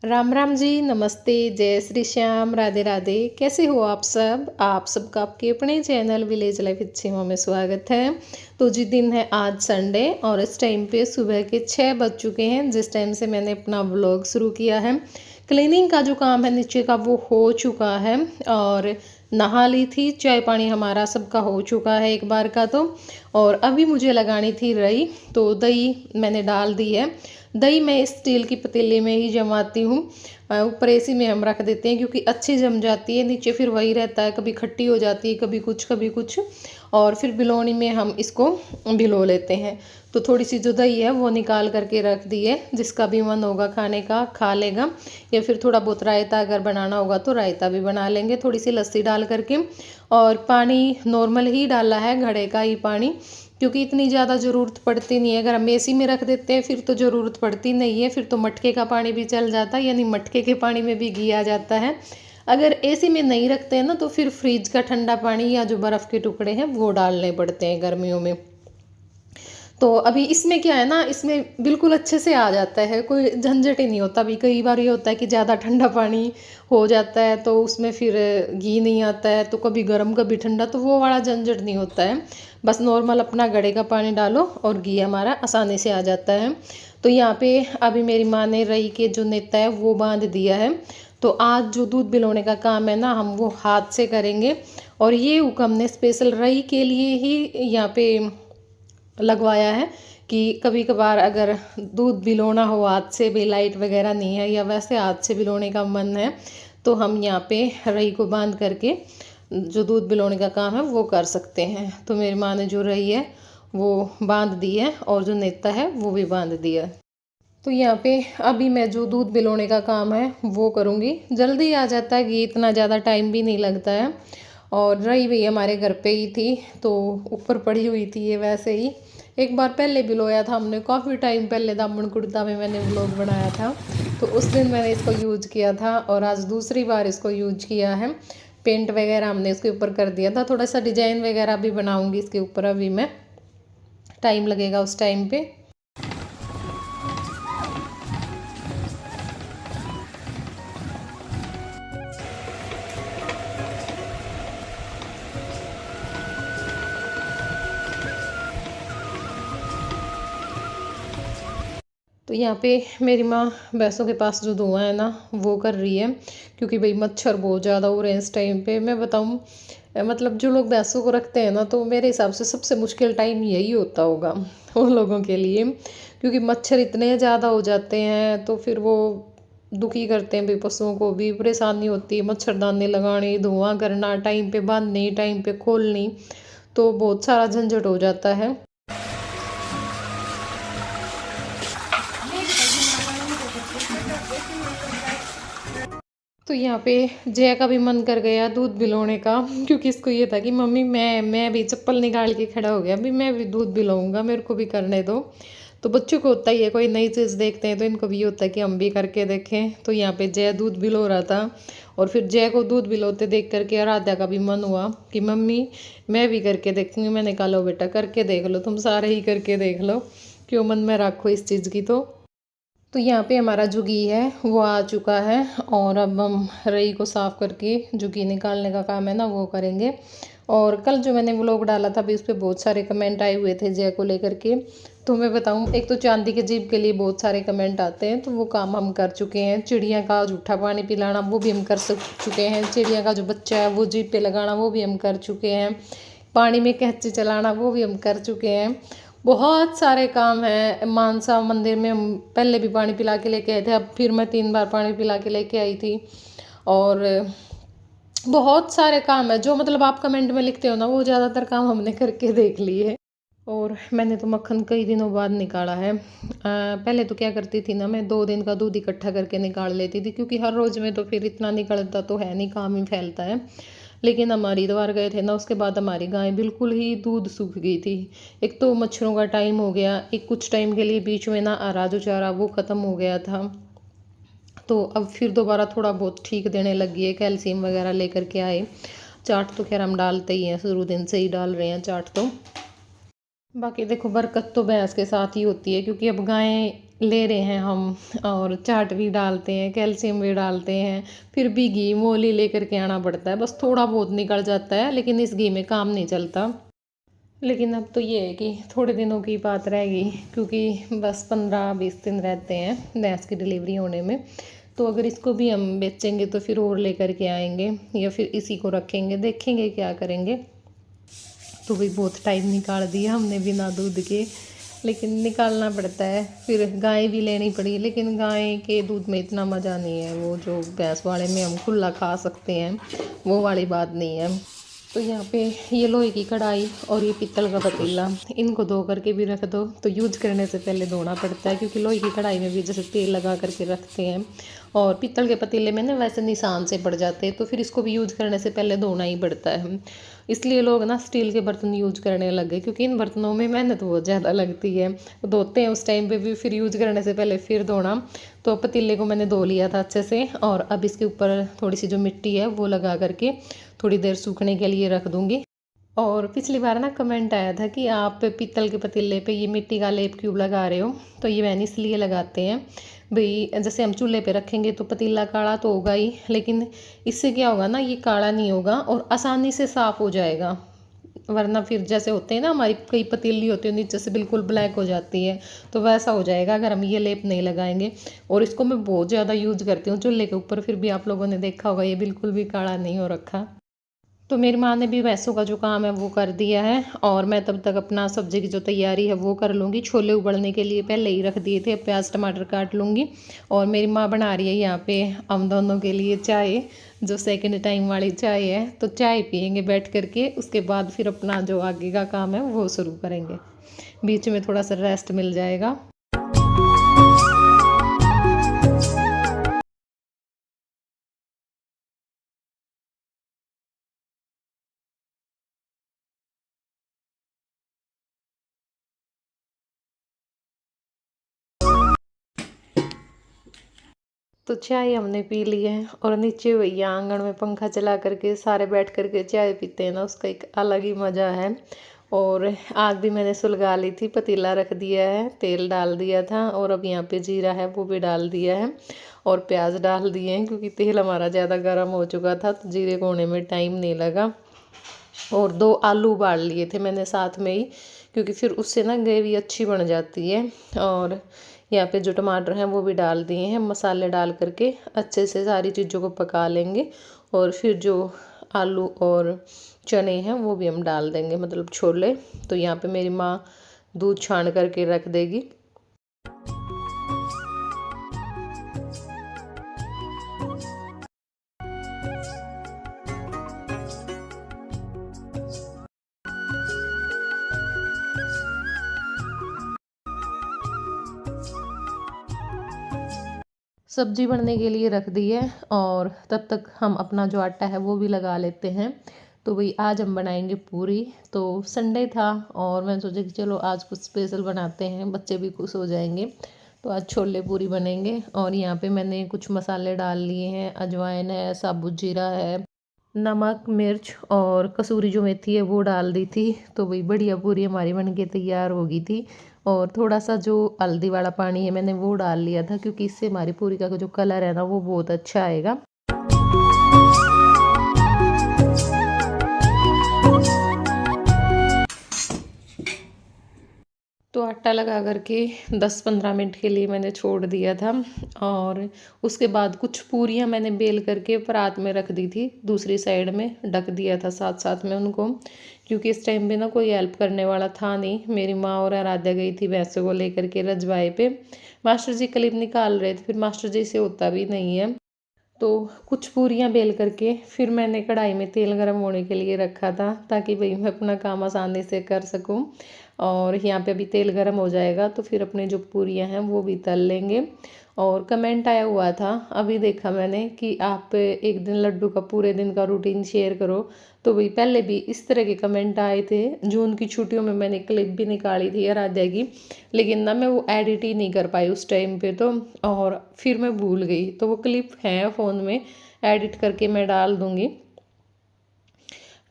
राम राम जी, नमस्ते, जय श्री श्याम, राधे राधे। कैसे हो आप सब? आप सबका आपके अपने चैनल विलेज लाइफ अच्छीमा में स्वागत है। तो जी दिन है आज संडे और इस टाइम पे सुबह के 6 बज चुके हैं जिस टाइम से मैंने अपना व्लॉग शुरू किया है। क्लीनिंग का जो काम है नीचे का वो हो चुका है और नहा ली थी, चाय पानी हमारा सबका हो चुका है एक बार का तो। और अभी मुझे लगानी थी रई, तो दही मैंने डाल दी है। दही मैं स्टील की पतीली में ही जमाती हूँ, ऊपर एसी में हम रख देते हैं क्योंकि अच्छी जम जाती है। नीचे फिर वही रहता है, कभी खट्टी हो जाती है, कभी कुछ कभी कुछ। और फिर बिलोनी में हम इसको भिलो लेते हैं। तो थोड़ी सी जो दही है वो निकाल करके रख दी है, जिसका भी मन होगा खाने का खा लेगा, या फिर थोड़ा बहुत रायता अगर बनाना होगा तो रायता भी बना लेंगे थोड़ी सी लस्सी डाल करके। और पानी नॉर्मल ही डाला है, घड़े का ही पानी, क्योंकि इतनी ज़्यादा ज़रूरत पड़ती नहीं है। अगर हम एसी में रख देते हैं फिर तो ज़रूरत पड़ती नहीं है, फिर तो मटके का पानी भी चल जाता है, यानी मटके के पानी में भी घी आ जाता है। अगर एसी में नहीं रखते हैं ना तो फिर फ्रिज का ठंडा पानी या जो बर्फ़ के टुकड़े हैं वो डालने पड़ते हैं गर्मियों में। तो अभी इसमें क्या है ना, इसमें बिल्कुल अच्छे से आ जाता है, कोई झंझट ही नहीं होता। अभी कई बार ये होता है कि ज़्यादा ठंडा पानी हो जाता है तो उसमें फिर घी नहीं आता है, तो कभी गर्म कभी ठंडा, तो वो वाला झंझट नहीं होता है। बस नॉर्मल अपना घड़े का पानी डालो और घी हमारा आसानी से आ जाता है। तो यहाँ पे अभी मेरी माँ ने रई के जो नेता है वो बांध दिया है। तो आज जो दूध बिलोने का काम है ना, हम वो हाथ से करेंगे। और ये हुक्म हमने स्पेशल रई के लिए ही यहाँ पे लगवाया है कि कभी कभार अगर दूध बिलोना हो हाथ से भी, लाइट वगैरह नहीं है या वैसे हाथ से बिलोने का मन है, तो हम यहाँ पे रई को बांध करके जो दूध बिलोने का काम है वो कर सकते हैं। तो मेरी माँ ने जो रई है वो बांध दी है और जो नेता है वो भी बांध दिया है। तो यहाँ पे अभी मैं जो दूध बिलोने का काम है वो करूँगी, जल्दी आ जाता है कि इतना ज़्यादा टाइम भी नहीं लगता है। और रही भी हमारे घर पे ही थी तो ऊपर पड़ी हुई थी ये वैसे ही। एक बार पहले बिलोया था हमने, काफ़ी टाइम पहले दामन कुर्ता में मैंने व्लॉग बनाया था, तो उस दिन मैंने इसको यूज किया था और आज दूसरी बार इसको यूज किया है। पेंट वगैरह हमने इसके ऊपर कर दिया था, थोड़ा सा डिजाइन वगैरह भी बनाऊंगी इसके ऊपर, अभी मैं टाइम लगेगा उस टाइम पे। तो यहाँ पे मेरी माँ भैंसों के पास जो धुआं है ना वो कर रही है, क्योंकि भाई मच्छर बहुत ज़्यादा हो रहे हैं इस टाइम पे। मैं बताऊँ, मतलब जो लोग भैंसों को रखते हैं ना, तो मेरे हिसाब से सबसे मुश्किल टाइम यही होता होगा उन लोगों के लिए, क्योंकि मच्छर इतने ज़्यादा हो जाते हैं तो फिर वो दुखी करते हैं भाई, पशुओं को भी परेशानी होती है। मच्छरदानी लगानी, धुआं करना, टाइम पे बांधनी, टाइम पे खोलनी, तो बहुत सारा झंझट हो जाता है। तो यहाँ पे जया का भी मन कर गया दूध पिलाने का, क्योंकि इसको ये था कि मम्मी मैं भी चप्पल निकाल के खड़ा हो गया, अभी मैं भी दूध पिलाऊंगा, मेरे को भी करने दो। तो बच्चों को होता ही है, कोई नई चीज़ देखते हैं तो इनको भी होता है कि हम भी करके देखें। तो यहाँ पे जया दूध पिलो रहा था और फिर जया को दूध पिलोते देख करके आराध्या का भी मन हुआ कि मम्मी मैं भी करके देखूंगी। मैंने कहा लो बेटा करके देख लो, तुम सारे ही करके देख लो, क्यों मन में रखो इस चीज़ की। तो यहाँ पे हमारा जो घी है वो आ चुका है और अब हम रई को साफ़ करके जो घी निकालने का काम है ना वो करेंगे। और कल जो मैंने व्लॉग डाला था भी उस पर बहुत सारे कमेंट आए हुए थे जय को लेकर के। तो मैं बताऊँ, एक तो चांदी के जीभ के लिए बहुत सारे कमेंट आते हैं, तो वो काम हम कर चुके हैं। चिड़िया का जूठा पानी पिलाना वो भी हम कर चुके हैं। चिड़िया का जो बच्चा है वो जीभ पे लगाना वो भी हम कर चुके हैं। पानी में कैंची चलाना वो भी हम कर चुके हैं। बहुत सारे काम हैं। मानसा मंदिर में हम पहले भी पानी पिला के लेके आए थे, अब फिर मैं 3 बार पानी पिला के लेके आई थी। और बहुत सारे काम है जो मतलब आप कमेंट में लिखते हो ना, वो ज़्यादातर काम हमने करके देख लिए है। और मैंने तो मक्खन कई दिनों बाद निकाला है। पहले तो क्या करती थी ना, मैं 2 दिन का दूध इकट्ठा करके निकाल लेती थी, क्योंकि हर रोज़ में तो फिर इतना निकलता तो है नहीं, काम ही फैलता है। लेकिन हम हरिद्वार गए थे ना, उसके बाद हमारी गाय बिल्कुल ही दूध सूख गई थी। एक तो मच्छरों का टाइम हो गया, एक कुछ टाइम के लिए बीच में ना अराजो चारा वो ख़त्म हो गया था, तो अब फिर दोबारा थोड़ा बहुत ठीक देने लगी है, कैल्शियम वगैरह लेकर के आए। चाट तो खैर हम डालते ही हैं, शुरू दिन से ही डाल रहे हैं चाट तो। बाकी देखो बरकत तो भैंस के साथ ही होती है, क्योंकि अब गायें ले रहे हैं हम, और चाट भी डालते हैं, कैल्शियम भी डालते हैं, फिर भी घी मोली लेकर के आना पड़ता है। बस थोड़ा बहुत निकल जाता है, लेकिन इस घी में काम नहीं चलता। लेकिन अब तो ये है कि थोड़े दिनों की बात रहेगी, क्योंकि बस 15-20 दिन रहते हैं भैंस की डिलीवरी होने में। तो अगर इसको भी हम बेचेंगे तो फिर और लेकर के आएंगे, या फिर इसी को रखेंगे, देखेंगे क्या करेंगे। तो भाई बहुत टाइम निकाल दिया हमने बिना दूध के, लेकिन निकालना पड़ता है। फिर गाय भी लेनी पड़ी, लेकिन गाय के दूध में इतना मज़ा नहीं है, वो जो भैंस वाले में हम खुला खा सकते हैं वो वाली बात नहीं है। तो यहाँ पे ये लोहे की कढ़ाई और ये पीतल का पतीला, इनको धो करके भी रख दो। तो यूज करने से पहले धोना पड़ता है, क्योंकि लोहे की कढ़ाई में भी जैसे तेल लगा करके रखते हैं, और पीतल के पतीले में ना वैसे निशान से पड़ जाते हैं, तो फिर इसको भी यूज करने से पहले धोना ही पड़ता है। इसलिए लोग ना स्टील के बर्तन यूज करने लग गए, क्योंकि इन बर्तनों में मेहनत बहुत ज़्यादा लगती है। धोते हैं उस टाइम पे भी, फिर यूज करने से पहले फिर धोना। तो पतीले को मैंने धो लिया था अच्छे से, और अब इसके ऊपर थोड़ी सी जो मिट्टी है वो लगा करके थोड़ी देर सूखने के लिए रख दूँगी। और पिछली बार ना कमेंट आया था कि आप पीतल के पतीले पे ये मिट्टी का लेप क्यों लगा रहे हो। तो ये मैंने इसलिए लगाते हैं भाई, जैसे हम चूल्हे पे रखेंगे तो पतीला काला तो होगा ही, लेकिन इससे क्या होगा ना, ये काला नहीं होगा और आसानी से साफ़ हो जाएगा। वरना फिर जैसे होते हैं ना, हमारी कई पतीली होती है नीचे से बिल्कुल ब्लैक हो जाती है, तो वैसा हो जाएगा अगर हम ये लेप नहीं लगाएंगे। और इसको मैं बहुत ज़्यादा यूज करती हूँ चूल्हे के ऊपर, फिर भी आप लोगों ने देखा होगा ये बिल्कुल भी काला नहीं हो रखा। तो मेरी माँ ने भी भैंसों का जो काम है वो कर दिया है, और मैं तब तक अपना सब्जी की जो तैयारी है वो कर लूँगी। छोले उबलने के लिए पहले ही रख दिए थे, प्याज टमाटर काट लूँगी। और मेरी माँ बना रही है यहाँ पे हम दोनों के लिए चाय, जो सेकंड टाइम वाली चाय है। तो चाय पियेंगे बैठ करके, उसके बाद फिर अपना जो आगे का काम है वो शुरू करेंगे। बीच में थोड़ा सा रेस्ट मिल जाएगा। तो चाय हमने पी ली है, और नीचे भैया आंगन में पंखा चला करके सारे बैठ करके चाय पीते हैं ना, उसका एक अलग ही मज़ा है। और आग भी मैंने सुलगा ली थी, पतीला रख दिया है, तेल डाल दिया था, और अब यहाँ पे जीरा है वो भी डाल दिया है, और प्याज डाल दिए हैं, क्योंकि तेल हमारा ज़्यादा गर्म हो चुका था तो जीरे को होने में टाइम नहीं लगा। और 2 आलू उबाल लिए थे मैंने साथ में ही, क्योंकि फिर उससे ना ग्रेवी अच्छी बन जाती है। और यहाँ पे जो टमाटर हैं वो भी डाल दिए हैं, मसाले डाल करके अच्छे से सारी चीज़ों को पका लेंगे। और फिर जो आलू और चने हैं वो भी हम डाल देंगे, मतलब छोले। तो यहाँ पे मेरी माँ दूध छान करके रख देगी। सब्जी बनने के लिए रख दी है, और तब तक हम अपना जो आटा है वो भी लगा लेते हैं। तो भाई आज हम बनाएंगे पूरी। तो संडे था, और मैं सोचा कि चलो आज कुछ स्पेशल बनाते हैं, बच्चे भी खुश हो जाएंगे। तो आज छोले पूरी बनेंगे। और यहाँ पे मैंने कुछ मसाले डाल लिए हैं, अजवाइन है, साबुत जीरा है, नमक मिर्च और कसूरी जो मेथी है वो डाल दी थी। तो भाई बढ़िया पूरी हमारी बन के तैयार हो गई थी। और थोड़ा सा जो हल्दी वाला पानी है मैंने वो डाल लिया था, क्योंकि इससे हमारी पूरी का जो कलर है ना वो बहुत अच्छा आएगा। तो आटा लगा करके 10-15 मिनट के लिए मैंने छोड़ दिया था, और उसके बाद कुछ पूरियाँ मैंने बेल करके परात में रख दी थी, दूसरी साइड में ढक दिया था साथ साथ में उनको, क्योंकि इस टाइम पे ना कोई हेल्प करने वाला था नहीं। मेरी माँ और आराध्या गई थी भैंसों को लेकर के रजवाए पे। मास्टर जी क्लिप निकाल रहे थे, फिर मास्टर जी से होता भी नहीं है। तो कुछ पूरियाँ बेल करके फिर मैंने कढ़ाई में तेल गरम होने के लिए रखा था, ताकि भाई मैं अपना काम आसानी से कर सकूं। और यहाँ पे अभी तेल गरम हो जाएगा तो फिर अपने जो पूरियाँ हैं वो भी तल लेंगे। और कमेंट आया हुआ था, अभी देखा मैंने, कि आप एक दिन लड्डू का पूरे दिन का रूटीन शेयर करो। तो भाई पहले भी इस तरह के कमेंट आए थे। जून की छुट्टियों में मैंने क्लिप भी निकाली थी आराध्या की, लेकिन ना मैं वो एडिट ही नहीं कर पाई उस टाइम पे तो, और फिर मैं भूल गई। तो वो क्लिप है फ़ोन में, एडिट करके मैं डाल दूँगी।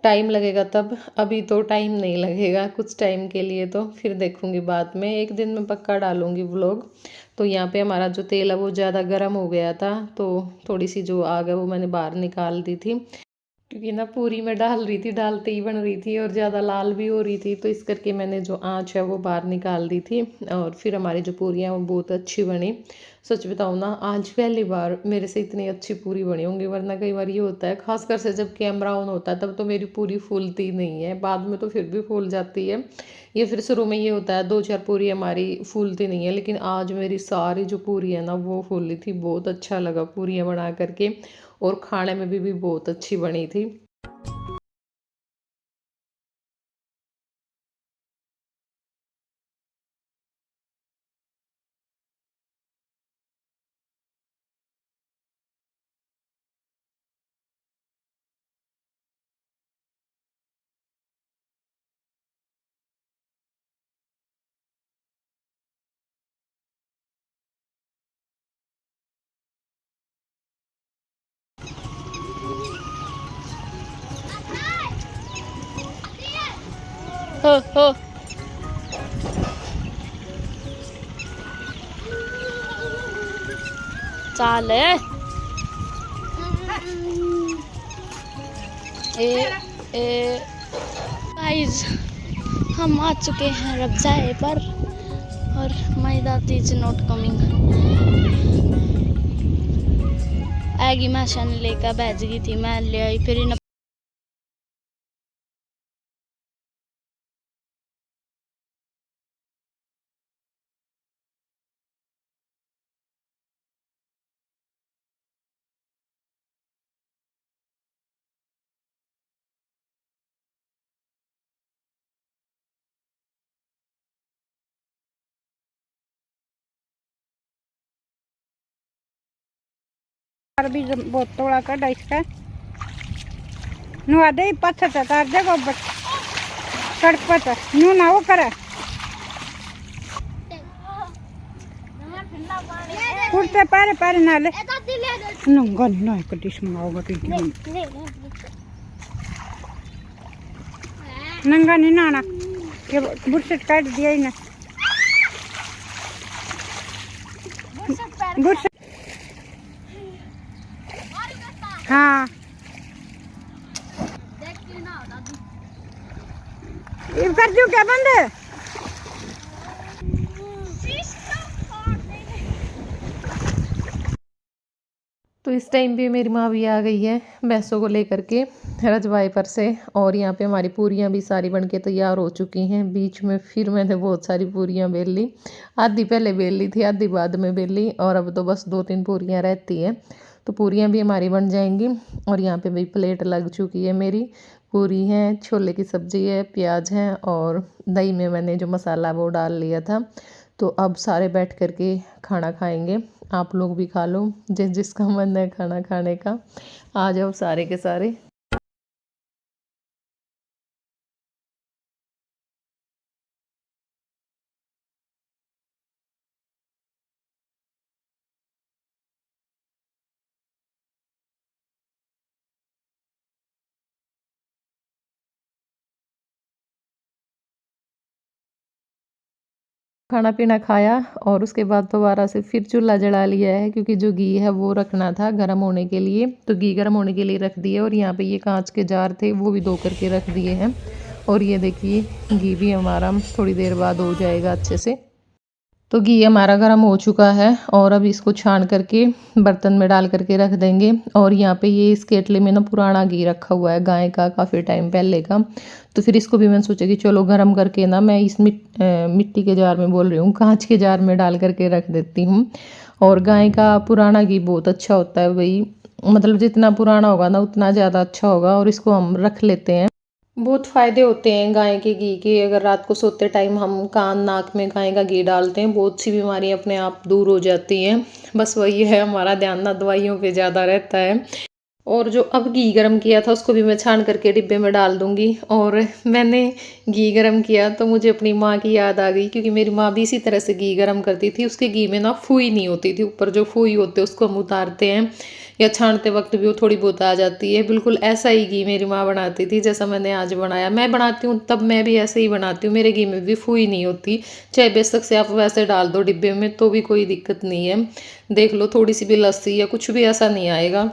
टाइम लगेगा तब, अभी तो टाइम नहीं लगेगा कुछ टाइम के लिए, तो फिर देखूंगी बाद में, एक दिन में पक्का डालूंगी व्लॉग। तो यहाँ पे हमारा जो तेल है वो ज़्यादा गर्म हो गया था, तो थोड़ी सी जो आग है वो मैंने बाहर निकाल दी थी, क्योंकि ना पूरी में डाल रही थी, डालते ही बन रही थी और ज़्यादा लाल भी हो रही थी, तो इस करके मैंने जो आँच है वो बाहर निकाल दी थी। और फिर हमारी जो पूरियाँ वो बहुत अच्छी बनी। सच बताऊँ ना, आज पहली बार मेरे से इतनी अच्छी पूरी बनी होंगी, वरना कई बार ये होता है खासकर से जब कैमरा ऑन होता है तब तो मेरी पूरी फूलती नहीं है, बाद में तो फिर भी फूल जाती है। ये फिर शुरू में ये होता है, 2-4 पूरी हमारी फूलती नहीं है, लेकिन आज मेरी सारी जो पूरी है ना वो फूली थी। बहुत अच्छा लगा पूरियाँ बना करके, और खाने में भी बहुत अच्छी बनी थी। हो हो चाल है। गाइस, हम आ चुके हैं रबजाए पर, और माय दादी इज नॉट कमिंग। आएगी मैं शन लेकर भेज गई थी, मैं ले आई फिर इन भी बहुत थोड़ा कर इसका नुआ दे पत्थर तार देखो सड़क पर नू ना वो करे कुर्ते पारे पारे ना ले नंगा नहीं ना एक डिश मंगाओगा तो नंगा नहीं ना ये बुरशट काट दिया ही ना बुरशट। हाँ ये कर दूं क्या बंद है? तो इस टाइम पे मेरी माँ भी आ गई है भैंसों को लेकर के रजवाए पर से, और यहाँ पे हमारी पूरियाँ भी सारी बन के तैयार हो चुकी हैं। बीच में फिर मैंने बहुत सारी पूरियाँ बेल ली, आधी पहले बेल ली थी, आधी बाद में बेल ली, और अब तो बस 2-3 पूरियाँ रहती हैं, तो पूरियाँ भी हमारी बन जाएंगी। और यहाँ पे भी प्लेट लग चुकी है मेरी, पूरी है, छोले की सब्ज़ी है, प्याज है, और दही में मैंने जो मसाला वो डाल लिया था। तो अब सारे बैठ करके खाना खाएंगे। आप लोग भी खा लो, जिस जिसका मन है खाना खाने का, आ जाओ सारे के सारे। खाना पीना खाया और उसके बाद दोबारा से फिर चूल्हा जला लिया है, क्योंकि जो घी है वो रखना था गर्म होने के लिए, तो घी गर्म होने के लिए रख दिए। और यहाँ पे ये कांच के जार थे वो भी धो करके रख दिए हैं। और ये देखिए घी भी हमारा थोड़ी देर बाद हो जाएगा अच्छे से। तो घी हमारा गर्म हो चुका है, और अब इसको छान करके बर्तन में डाल करके रख देंगे। और यहाँ पे ये इस केटली में ना पुराना घी रखा हुआ है गाय का, काफ़ी टाइम पहले का, तो फिर इसको भी मैंने सोचा कि चलो गर्म करके ना मैं इस मिट्टी के जार में, बोल रही हूँ कांच के जार में डाल करके रख देती हूँ। और गाय का पुराना घी बहुत अच्छा होता है भाई, मतलब जितना पुराना होगा ना उतना ज़्यादा अच्छा होगा, और इसको हम रख लेते हैं। बहुत फ़ायदे होते हैं गाय के घी के, अगर रात को सोते टाइम हम कान नाक में गाय का घी डालते हैं, बहुत सी बीमारियां अपने आप दूर हो जाती हैं। बस वही है, हमारा ध्यान ना दवाइयों पे ज़्यादा रहता है। और जो अब घी गरम किया था उसको भी मैं छान करके डिब्बे में डाल दूंगी। और मैंने घी गरम किया तो मुझे अपनी माँ की याद आ गई, क्योंकि मेरी माँ भी इसी तरह से घी गरम करती थी। उसके घी में ना फूई नहीं होती थी, ऊपर जो फूई होते उसको हम उतारते हैं या छानते वक्त भी वो थोड़ी बहुत आ जाती है। बिल्कुल ऐसा ही घी मेरी माँ बनाती थी जैसा मैंने आज बनाया। मैं बनाती हूँ तब मैं भी ऐसे ही बनाती हूँ, मेरे घी में भी फूई नहीं होती। चाहे बेशक से आप वैसे डाल दो डिब्बे में तो भी कोई दिक्कत नहीं है। देख लो थोड़ी सी भी लस्सी या कुछ भी ऐसा नहीं आएगा।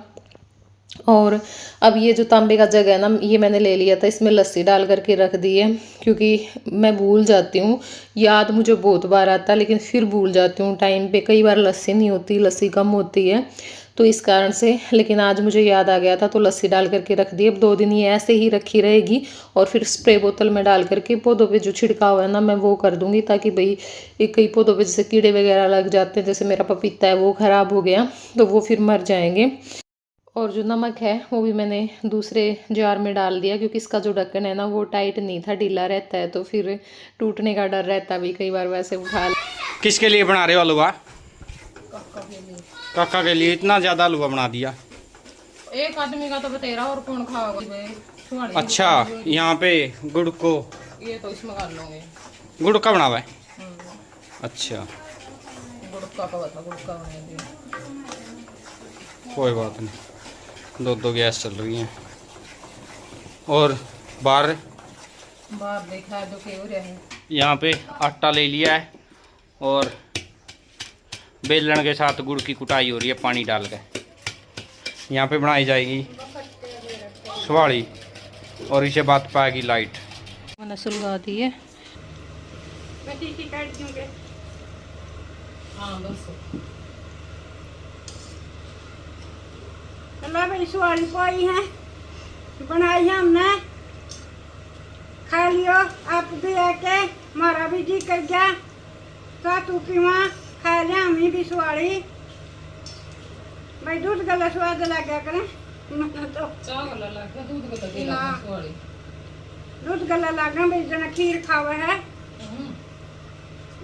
और अब ये जो तांबे का जग है ना, ये मैंने ले लिया था, इसमें लस्सी डाल करके रख दी है, क्योंकि मैं भूल जाती हूँ। याद मुझे बहुत बार आता है लेकिन फिर भूल जाती हूँ टाइम पे। कई बार लस्सी नहीं होती, लस्सी कम होती है तो इस कारण से। लेकिन आज मुझे याद आ गया था तो लस्सी डाल करके रख दी। अब 2 दिन ये ऐसे ही रखी रहेगी और फिर स्प्रे बोतल में डाल करके पौधों पे जो छिड़काव है ना मैं वो कर दूंगी, ताकि भाई कई पौधों पे जैसे कीड़े वगैरह लग जाते हैं, जैसे मेरा पपीता है वो ख़राब हो गया तो वो फिर मर जाएंगे। और जो नमक है वो भी मैंने दूसरे जार में डाल दिया, क्योंकि इसका जो ढक्कन है ना वो टाइट नहीं था, ढीला रहता है तो फिर टूटने का डर रहता भी, कई बार वैसे उठा। किसके लिए बना रहे हो हलवा? काका के लिए इतना ज्यादा हलवा बना दिया? एक आदमी का तो बतेरा, और कौन खाओगे? अच्छा, यहाँ पे गुड़ को ये तो इसमें कर लोगे। गुड़ का बना हुआ है? अच्छा, गुड़ का बना। कोई बात नहीं, 2 गैस चल रही हैं। और बाहर देखा है जो के हो रहा है। यहाँ पे आटा ले लिया है और बेलन के साथ गुड़ की कुटाई हो रही है पानी डाल के। यहाँ पे बनाई जाएगी सवाड़ी और इसे बात पाएगी लाइट। मैंने सुलगा दी है। हाँ बस भाई सवारी पाई है, बनाई है हमने, खा लियो आप भी आके, हमारा भी जी कर गया तो तू पीवा, खा लिया हम भी सवारी। भाई दूध गला स्वाद लगा करें तो दूध गला लगा भाई जना खीर खावा है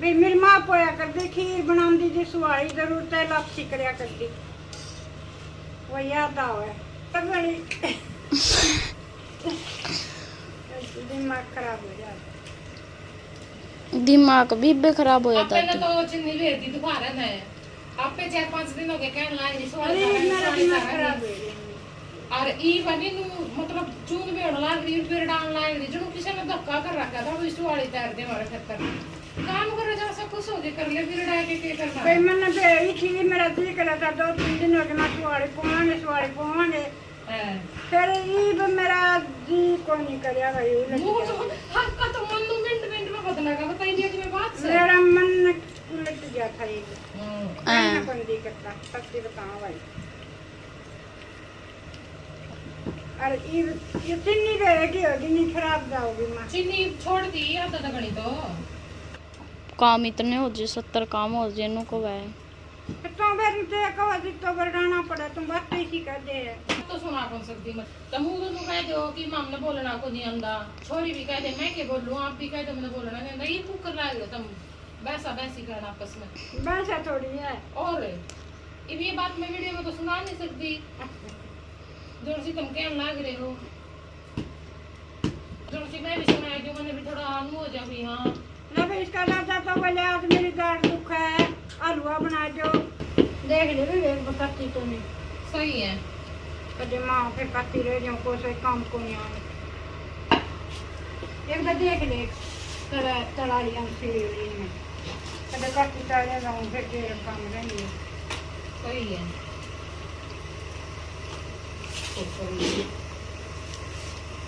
भाई। मेरी माँ पोया कर दी खीर बना दी जी, सवारी जरूरत है लापसी करया कर दी, वो याद आवे बड़ी दिमाग खराब हो जाता, दिमाग भी खराब हो जाता है। तो चिन्नी भेज दी दोबारा ना, आप पे 4-5 दिन हो गए कहने लाए अरे मेरा दिमाग खराब हो गया। और ई बनी नु मतलब चून में लाग रही फिर डाल लाग रही, जो किसी ने धक्का कर रखा था वो इस वाली तैर दे हमारे खेतर काम करो जा सब कुछ हो गए कर ले, फिर डाल के करना भाई मैंने भेजी थी, मेरा जी करा था 2-3 दिन हो गए मैं सवारी पवांगे फिर ईब मेरा जी को नहीं करया भाई। हक्का तो मन मिनट में बदलेगा, बताइए कि मैं बात से मेरा मन उलट गया था ये कहना बंदी करता सच्ची बताऊं भाई। और ये चीनी रहेगी होगी नहीं खराब जाओगी माँ, चीनी छोड़ दी आता था गणी तो काम इतने हो जाए 70 काम हो जाए नु को वह तो फिर ते कवा तो बरडाना पड़ा, तुम बात ऐसी कर दे तो सुना कौन सकती मैं तुम तो कह दो कि माम ने बोलना को नहीं आंदा, छोरी भी कह दे मैं के बोलूं, आप भी कह दो मैंने बोलना नहीं आंदा, ये तू कर रहा हो तुम वैसा वैसी करना आपस में वैसा थोड़ी है। और ये बात मैं वीडियो में तो सुना नहीं सकती, जोर से तुम कहने लग रहे हो, जोर से मैं भी सुनाया जो मैंने भी थोड़ा आनू हो जा भी। हाँ ना भाई इसका दादा तो बोले आज मेरी गाड़ दुख है, हलवा बना दो, देख ले भी एक बताती तो नहीं सही है। कदे माँ फिर खाती रह जाऊँ को से काम को नहीं आने, एक बार देख ले तड़ा लिया सिलेवरी में कदे काटी तड़े जाऊँ फिर तेरे काम रहेंगे। सही है।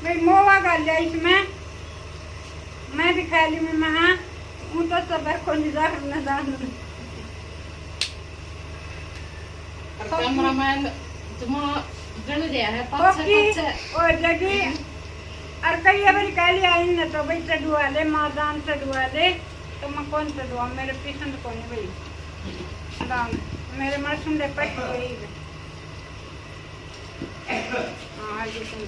भाई मोवा गाल जाए इसमें, मैं भी खा ली मैं महा हूँ तो सब को निजार न जान कैमरामैन तुम्हारा जन दिया है और जगी और कई बार कह लिया आई न तो भाई चढ़वा ले मादान चढ़वा ले तो मैं कौन चढ़वा, मेरे पसंद कौन है भाई दान मेरे मन सुन पट गई। हाँ ये सुन